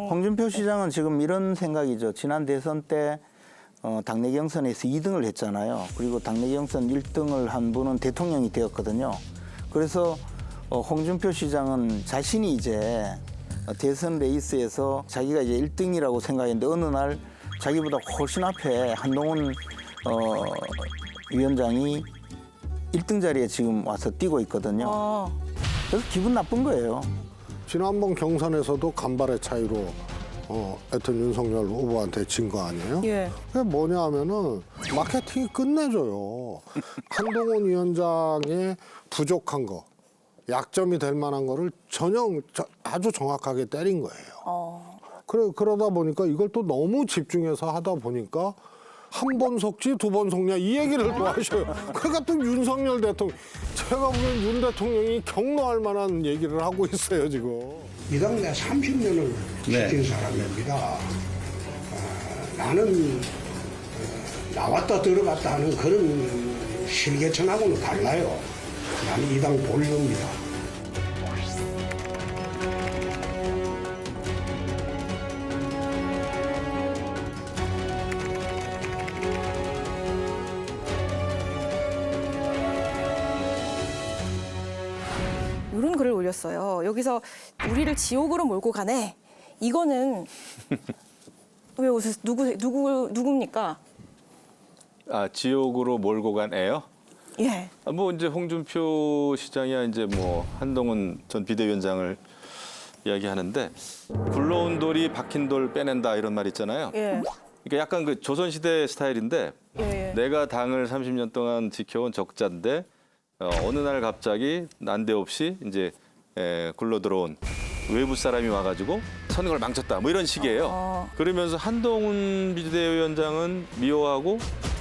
홍준표 시장은 지금 이런 생각이죠. 지난 대선 때 당내 경선에서 2등을 했잖아요. 그리고 당내 경선 1등을 한 분은 대통령이 되었거든요. 그래서 홍준표 시장은 자신이 이제 대선 레이스에서 자기가 이제 1등이라고 생각했는데 어느 날 자기보다 훨씬 앞에 한동훈 위원장이 1등 자리에 지금 와서 뛰고 있거든요. 그래서 기분 나쁜 거예요. 지난번 경선에서도 간발의 차이로 하여튼 윤석열 후보한테 진 거 아니에요? 예. 그게 뭐냐 하면은 마케팅이 끝내줘요. 한동훈 위원장의 부족한 거, 약점이 될 만한 거를 아주 정확하게 때린 거예요. 그러다 보니까 이걸 또 너무 집중해서 하다 보니까 한 번 속지 두 번 속냐 이 얘기를 또 하셔요. 그러니까 또 윤석열 대통령, 제가 보기엔 윤 대통령이 경로할 만한 얘기를 하고 있어요 지금. 이 당내 30년을 지킨 사람입니다. 나는 나왔다 들어갔다 하는 그런 실개천하고는 달라요. 나는 이 당 본류입니다. 이런 글을 올렸어요. 여기서 우리를 지옥으로 몰고 가네. 이거는 왜 웃으세요? 누굽니까? 아, 지옥으로 몰고 간 애요? 예. 뭐 이제 홍준표 시장이야 이제 뭐 한동훈 전 비대위원장을 이야기하는데 굴러온 돌이 박힌 돌 빼낸다 이런 말 있잖아요. 예. 그러니까 약간 그 조선시대 스타일인데 예. 내가 당을 30년 동안 지켜온 적자인데 어느 날 갑자기 난데없이 이제 굴러 들어온 외부 사람이 와가지고 선거를 망쳤다 뭐 이런 식이에요. 그러면서 한동훈 비대위원장은 미워하고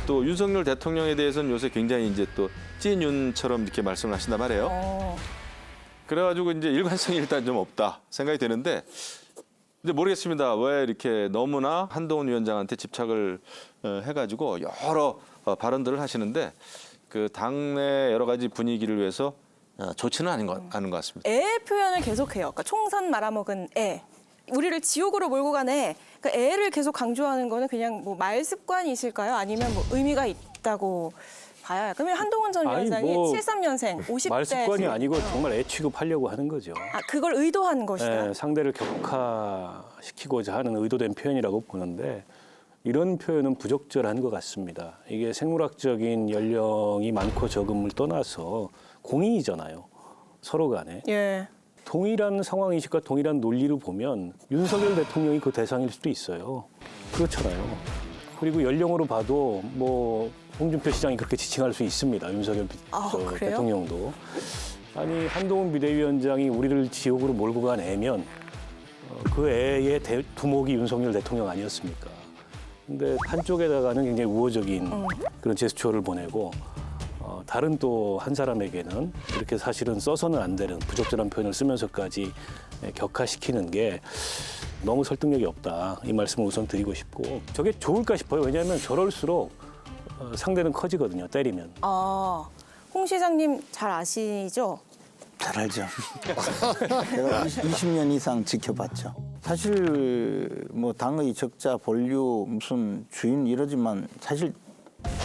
또 윤석열 대통령에 대해서는 요새 굉장히 이제 또 찐윤처럼 이렇게 말씀을 하신단 말이에요. 그래가지고 이제 일관성이 일단 좀 없다 생각이 되는데 근데 모르겠습니다. 왜 이렇게 너무나 한동훈 위원장한테 집착을 해가지고 여러 발언들을 하시는데 그 당내 여러 가지 분위기를 위해서 좋지는 않은 것 같습니다. 애 표현을 계속해요. 그러니까 총선 말아먹은 애. 우리를 지옥으로 몰고 가네. 그러니까 애를 계속 강조하는 거는 그냥 뭐 말 습관이실까요? 아니면 뭐 의미가 있다고 봐야. 그러면 한동훈 전 위원장이 73년생, 50대. 말 습관이 아니고 정말 애 취급하려고 하는 거죠. 아, 그걸 의도한 것이다. 상대를 격화시키고자 하는 의도된 표현이라고 보는데 이런 표현은 부적절한 것 같습니다. 이게 생물학적인 연령이 많고 적음을 떠나서 공인이잖아요. 서로 간에. 예. 동일한 상황인식과 동일한 논리를 보면 윤석열 대통령이 그 대상일 수도 있어요. 그렇잖아요. 그리고 연령으로 봐도 뭐 홍준표 시장이 그렇게 지칭할 수 있습니다. 윤석열 그래요? 대통령도. 아니 한동훈 비대위원장이 우리를 지옥으로 몰고 간 애면 그 애의 두목이 윤석열 대통령 아니었습니까? 근데 한쪽에다가는 굉장히 우호적인 그런 제스처를 보내고 다른 또 한 사람에게는 이렇게 사실은 써서는 안 되는 부적절한 표현을 쓰면서까지 격화시키는 게 너무 설득력이 없다. 이 말씀을 우선 드리고 싶고 저게 좋을까 싶어요. 왜냐하면 저럴수록 상대는 커지거든요. 때리면. 홍 시장님 잘 아시죠? 잘 알죠. 제가 20년 이상 지켜봤죠. 사실 뭐 당의 적자, 본류, 무슨 주인 이러지만 사실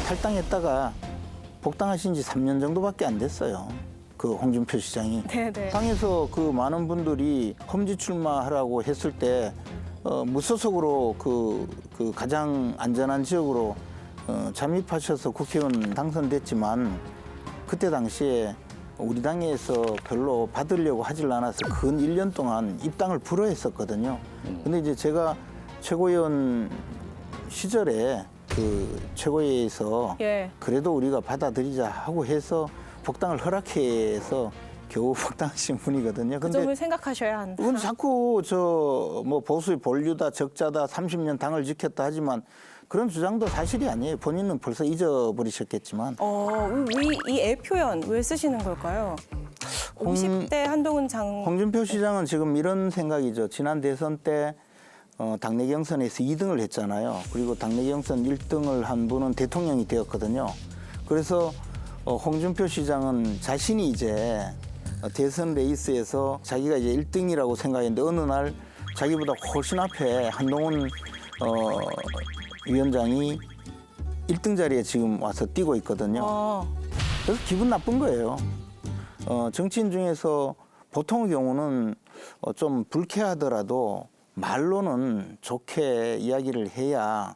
탈당했다가 복당하신 지 3년 정도밖에 안 됐어요. 그 홍준표 시장이. 네네. 당에서 그 많은 분들이 험지 출마하라고 했을 때 무소속으로 그 가장 안전한 지역으로 잠입하셔서 국회의원 당선됐지만 그때 당시에 우리 당에서 별로 받으려고 하질 않아서 근 1년 동안 입당을 불허했었거든요. 근데 이제 제가 최고위원 시절에 그 최고위에서 예. 그래도 우리가 받아들이자 하고 해서 복당을 허락해서 겨우 복당하신 분이거든요. 그 점을 생각하셔야 한다. 그건 자꾸 저 뭐 보수의 본류다, 적자다, 30년 당을 지켰다 하지만 그런 주장도 사실이 아니에요. 본인은 벌써 잊어버리셨겠지만. 이 애 표현 왜 쓰시는 걸까요? 50대 한동훈 홍준표 시장은 지금 이런 생각이죠. 지난 대선 때 당내 경선에서 2등을 했잖아요. 그리고 당내 경선 1등을 한 분은 대통령이 되었거든요. 그래서 홍준표 시장은 자신이 이제 대선 레이스에서 자기가 이제 1등이라고 생각했는데 어느 날 자기보다 훨씬 앞에 한동훈 위원장이 1등 자리에 지금 와서 뛰고 있거든요. 그래서 기분 나쁜 거예요. 정치인 중에서 보통의 경우는 좀 불쾌하더라도 말로는 좋게 이야기를 해야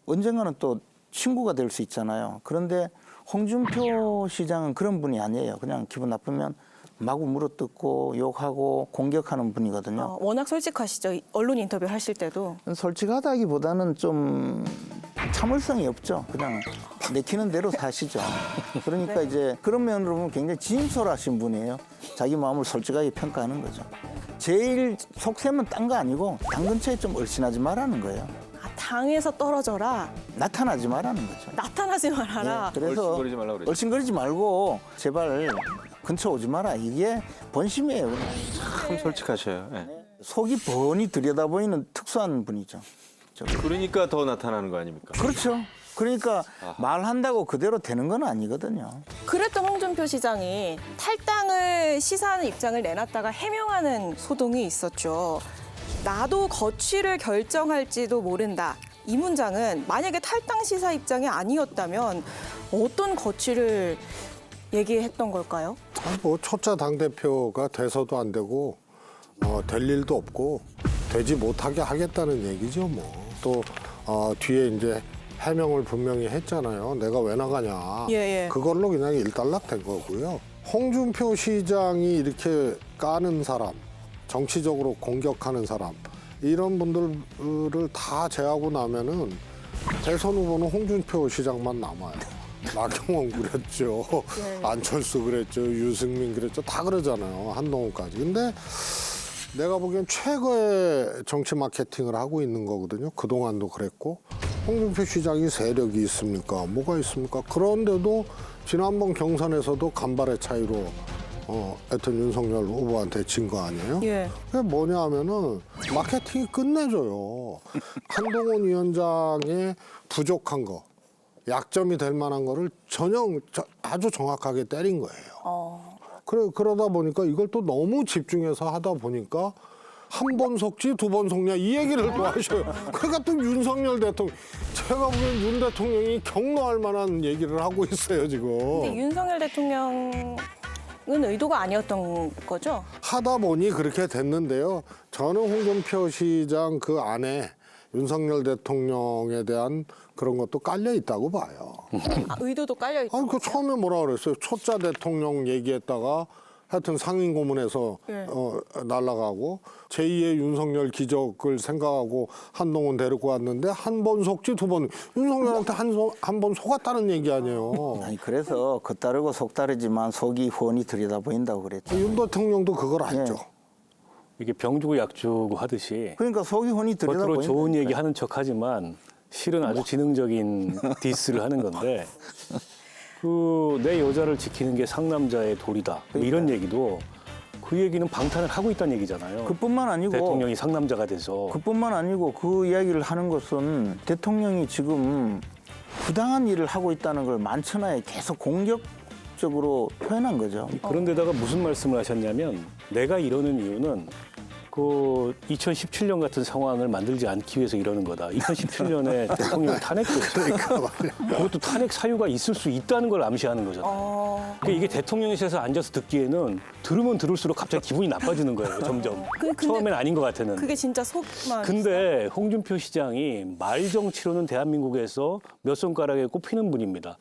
언젠가는 또 친구가 될 수 있잖아요. 그런데 홍준표 시장은 그런 분이 아니에요. 그냥 기분 나쁘면 마구 물어뜯고 욕하고 공격하는 분이거든요. 워낙 솔직하시죠. 언론 인터뷰 하실 때도. 솔직하다기보다는 좀 참을성이 없죠. 그냥 내키는 대로 사시죠. 그러니까 이제 그런 면으로 보면 굉장히 진솔하신 분이에요. 자기 마음을 솔직하게 평가하는 거죠. 제일 속셈은 딴 거 아니고 당 근처에 좀 얼씬하지 말라는 거예요. 당에서 떨어져라. 나타나지 말라는 거죠. 나타나지 말아라. 그래서 얼씬거리지 말라고 그랬죠. 얼씬거리지 말고 제발 근처 오지 마라. 이게 본심이에요. 그냥. 참 솔직하셔요. 예. 속이 뻔히 들여다보이는 특수한 분이죠. 그러니까 더 나타나는 거 아닙니까? 그렇죠. 그러니까 말한다고 그대로 되는 건 아니거든요. 그랬던 홍준표 시장이 탈당을 시사하는 입장을 내놨다가 해명하는 소동이 있었죠. 나도 거취를 결정할지도 모른다. 이 문장은 만약에 탈당 시사 입장이 아니었다면 어떤 거취를 얘기했던 걸까요? 뭐 초짜 당대표가 돼서도 안 되고 될 일도 없고 되지 못하게 하겠다는 얘기죠 뭐. 또 뒤에 이제 해명을 분명히 했잖아요. 내가 왜 나가냐. 예. 그걸로 그냥 일단락된 거고요. 홍준표 시장이 이렇게 까는 사람, 정치적으로 공격하는 사람 이런 분들을 다 제하고 나면은 대선 후보는 홍준표 시장만 남아요. 나경원 그랬죠. 안철수 그랬죠. 유승민 그랬죠. 다 그러잖아요. 한동훈까지. 근데 내가 보기엔 최고의 정치 마케팅을 하고 있는 거거든요. 그동안도 그랬고. 홍준표 시장이 세력이 있습니까? 뭐가 있습니까? 그런데도 지난번 경선에서도 간발의 차이로 하여튼 윤석열 후보한테 진 거 아니에요? 예. 그게 뭐냐 하면은 마케팅이 끝내줘요. 한동훈 위원장의 부족한 거, 약점이 될 만한 거를 아주 정확하게 때린 거예요. 그러다 보니까 이걸 또 너무 집중해서 하다 보니까 한 번 속지 두 번 속냐 이 얘기를 또 하셔요. 그러니까 또 윤석열 대통령, 제가 보기엔 윤 대통령이 경로할 만한 얘기를 하고 있어요 지금. 근데 윤석열 대통령은 의도가 아니었던 거죠? 하다 보니 그렇게 됐는데요. 저는 홍준표 시장 그 안에 윤석열 대통령에 대한 그런 것도 깔려 있다고 봐요. 의도도 깔려 있다. 아니 그 처음에 뭐라 그랬어요? 초짜 대통령 얘기했다가 하여튼 상임고문에서 네. 날아가고 제2의 윤석열 기적을 생각하고 한동훈 데리고 왔는데 한 번 속지 두 번 윤석열한테 한 번 속았다는 얘기 아니에요. 아니 그래서 겉다르고 속다르지만 속이 훤히 들여다보인다고 그랬죠. 윤 대통령도 그걸 알죠. 이게 병 주고 약 주고 하듯이 그러니까 속이 훤히 겉으로 들여다보인다. 좋은 얘기 하는 척하지만 실은 아주 지능적인 디스를 하는 건데 그 내 여자를 지키는 게 상남자의 도리다 뭐 이런 얘기도 그 얘기는 방탄을 하고 있다는 얘기잖아요. 그뿐만 아니고 대통령이 상남자가 돼서 그뿐만 아니고 그 이야기를 하는 것은 대통령이 지금 부당한 일을 하고 있다는 걸 만천하에 계속 공격적으로 표현한 거죠. 그런데다가 무슨 말씀을 하셨냐면 내가 이러는 이유는 그 2017년 같은 상황을 만들지 않기 위해서 이러는 거다. 2017년에 대통령을 탄핵했어요. 그것도 탄핵 사유가 있을 수 있다는 걸 암시하는 거잖아요. 그러니까 이게 대통령실에서 앉아서 듣기에는 들으면 들을수록 갑자기 기분이 나빠지는 거예요. 점점. 근데 처음엔 아닌 것 같았는데. 그게 진짜 속만. 근데 홍준표 시장이 말 정치로는 대한민국에서 몇 손가락에 꼽히는 분입니다.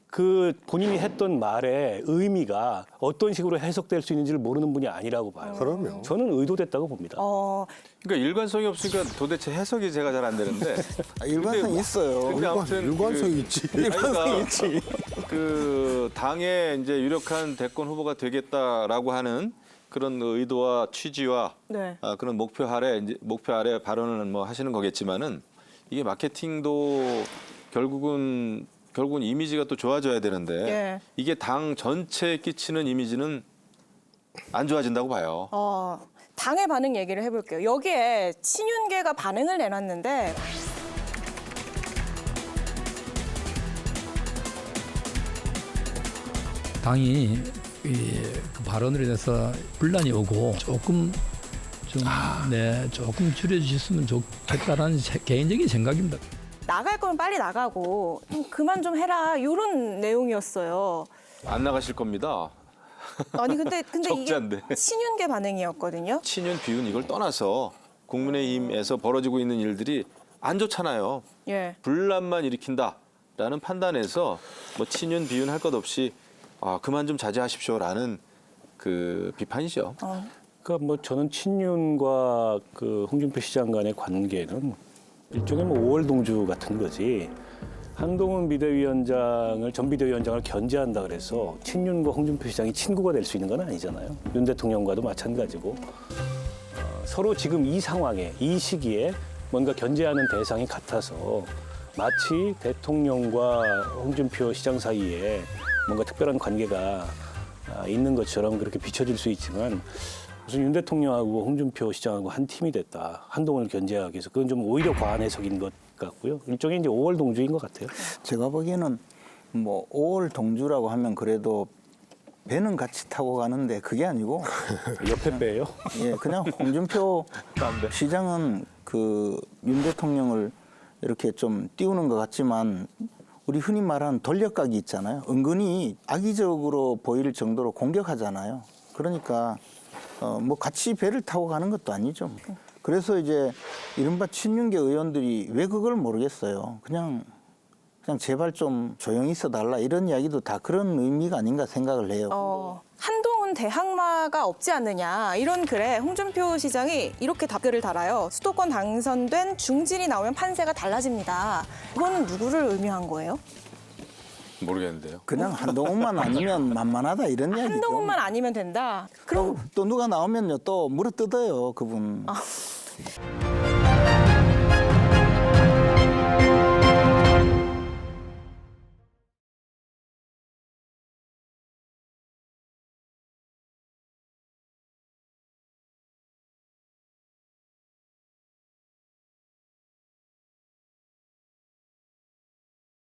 그 본인이 했던 말의 의미가 어떤 식으로 해석될 수 있는지를 모르는 분이 아니라고 봐요. 그럼요. 저는 의도됐다고 봅니다. 그러니까 일관성이 없으니까 도대체 해석이 제가 잘 안 되는데. 일관성 있어요. 근데 아무튼 일관성 있지. 일관성 있지. 그 당의 이제 유력한 대권 후보가 되겠다라고 하는 그런 의도와 취지와 네. 그런 목표 아래 발언을 뭐 하시는 거겠지만은 이게 마케팅도 결국은 이미지가 또 좋아져야 되는데 예. 이게 당 전체에 끼치는 이미지는 안 좋아진다고 봐요. 당의 반응 얘기를 해볼게요. 여기에 친윤계가 반응을 내놨는데 당이 그 발언으로 인해서 분란이 오고 조금 좀, 네, 조금 줄여주셨으면 좋겠다라는 개인적인 생각입니다. 나갈 거면 빨리 나가고 좀 그만 좀 해라 이런 내용이었어요. 안 나가실 겁니다. 아니 근데 적자인데. 이게 친윤계 반응이었거든요. 친윤 비윤 이걸 떠나서 국민의힘에서 벌어지고 있는 일들이 안 좋잖아요. 예. 분란만 일으킨다라는 판단에서 뭐 친윤 비윤 할 것 없이 그만 좀 자제하십시오라는 그 비판이죠. 그러니까 뭐 저는 친윤과 그 홍준표 시장 간의 관계는 일종의 뭐 5월 동주 같은 거지. 한동훈 비대위원장을 전 비대위원장을 견제한다 그래서 친윤과 홍준표 시장이 친구가 될 수 있는 건 아니잖아요. 윤 대통령과도 마찬가지고 서로 지금 이 상황에 이 시기에 뭔가 견제하는 대상이 같아서 마치 대통령과 홍준표 시장 사이에 뭔가 특별한 관계가 있는 것처럼 그렇게 비춰질 수 있지만 무슨 윤 대통령하고 홍준표 시장하고 한 팀이 됐다. 한동훈을 견제하기 위해서 그건 좀 오히려 과한 해석인 것 같고요. 일종의 이제 5월 동주인 것 같아요. 제가 보기에는 뭐 5월 동주라고 하면 그래도 배는 같이 타고 가는데 그게 아니고 옆에 빼요. 예, 그냥 홍준표 시장은 그 윤 대통령을 이렇게 좀 띄우는 것 같지만 우리 흔히 말하는 돌려가기 있잖아요. 은근히 악의적으로 보일 정도로 공격하잖아요. 그러니까 뭐 같이 배를 타고 가는 것도 아니죠. 그래서 이제 이른바 친윤계 의원들이 왜 그걸 모르겠어요. 그냥 제발 좀 조용히 있어 달라 이런 이야기도 다 그런 의미가 아닌가 생각을 해요. 한동훈 대항마가 없지 않느냐 이런 글에 홍준표 시장이 이렇게 답글을 달아요. 수도권 당선된 중진이 나오면 판세가 달라집니다. 이거는 누구를 의미한 거예요? 모르겠는데요. 그냥 한동훈만 아니면 만만하다 이런 이야기죠. 한동훈만 아니면 된다. 그럼 또 누가 나오면요 또 물어뜯어요 그분.